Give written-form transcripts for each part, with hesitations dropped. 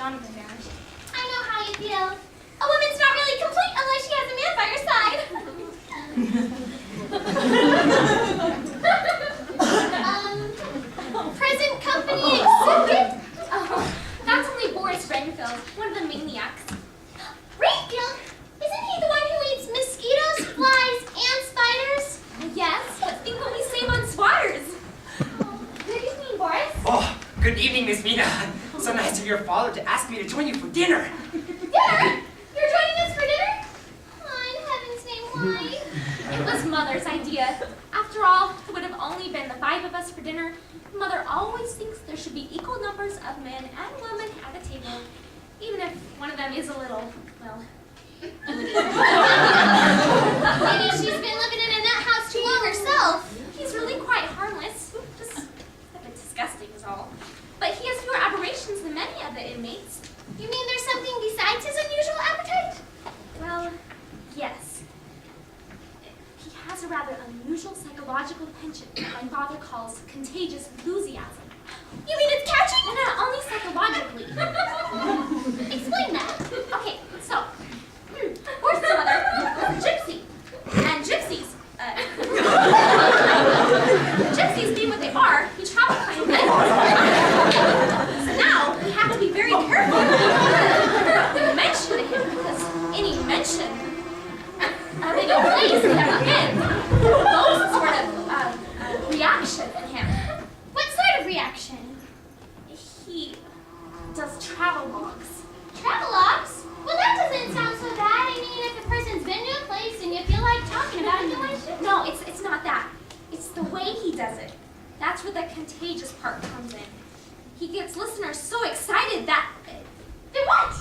Jonathan down. I know how you feel. A woman's not really complete unless she has a man by her side. Present company accepted? Oh, that's only Boris Renfield, one of the maniacs. Renfield? Isn't he the one who eats mosquitoes, flies, and spiders? Yes, but think what we save on spiders. Good evening, Boris. Oh, good evening, Miss Mina. So nice of your father to ask me to join you for dinner. Dinner? You're joining us for dinner? Oh, in heaven's name, why? It was Mother's idea. After all, it would have only been the 5 of us for dinner. Mother always thinks there should be equal numbers of men and women at the table, even if one of them is a little, well... Maybe she's been living in a nut house too long herself. He's really quite harmless. Just a bit disgusting is all. But he has fewer aberrations than many of the inmates. You mean there's something besides his unusual appetite? Well, yes. He has a rather unusual psychological penchant that my father calls contagious enthusiasm. You mean it's catching? And not only psychologically. Explain that. Okay, so, Boris' mother was a gypsy. And gypsies, gypsies being what they are, he traveled quite a bit. So now, we have to be very careful what we mention to him, because any mention of any place that ever been evokes sort of reaction in him. What sort of reaction? He does travel logs. Travelogues? Well, that doesn't sound so bad. I mean, if a person's been to a place and you feel like talking about it, you might should. No, it's not that. It's the way he does it. That's where the contagious part comes in. He gets listeners so excited that... Then what?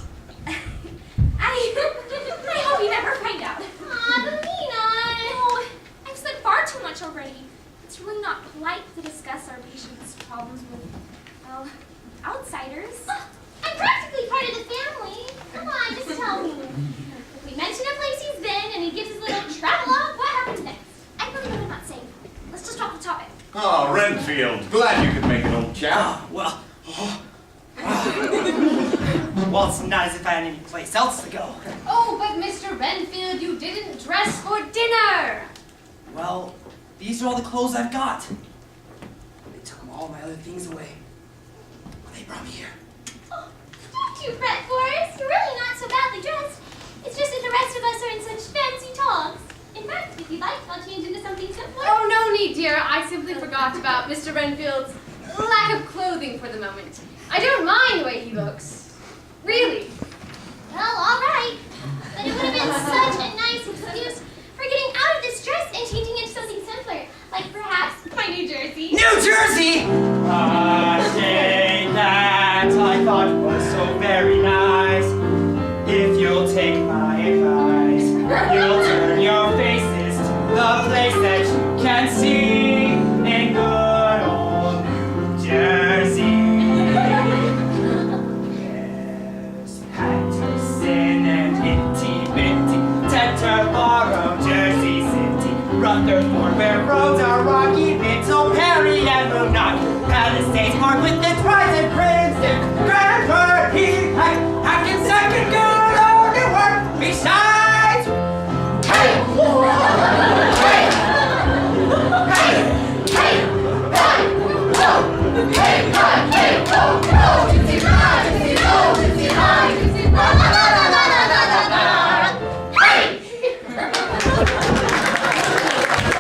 I hope you never find out. Aw, but Mina. No, I've said far too much already. It's really not polite to discuss our patients' problems with, well, outsiders. I'm practically part of the family. Come on, just tell me. If we mention a place he's been and he gives his little travelogue, what happens next? I really better not say. Let's just drop the topic. Oh, Renfield. Glad you could make it, old chap. Oh, well... well, it's not as if I had any place else to go. Oh, but Mr. Renfield, you didn't dress for dinner! Well, these are all the clothes I've got. They took all my other things away. They brought me here. Oh, don't you fret, Boris. You're really not so badly dressed. It's just that the rest of us are in such fancy togs. In fact, if you'd like, I'll change into something simpler. Oh, no need, dear. I simply forgot about Mr. Renfield's lack of clothing for the moment. I don't mind the way he looks. Really. Well, all right. But it would have been such a nice excuse for getting out of this dress and changing into something simpler. Like perhaps my New Jersey. New Jersey! A day that I thought was so very nice. If you'll take my advice, you'll turn your faces to the place that you can see in good old New Jersey. There's Patterson and Itty Bitty, Teterboro, Jersey City, Rutherford, where roads are rocky, Little Perry and Moonot, Palisades marked with its rise and Princeton, Grandford, Heath, Hackensack, and good old Newark. Besides, hey, hey, hey, hey, hey, whoa, hey, hey, hey, whoa, whoa.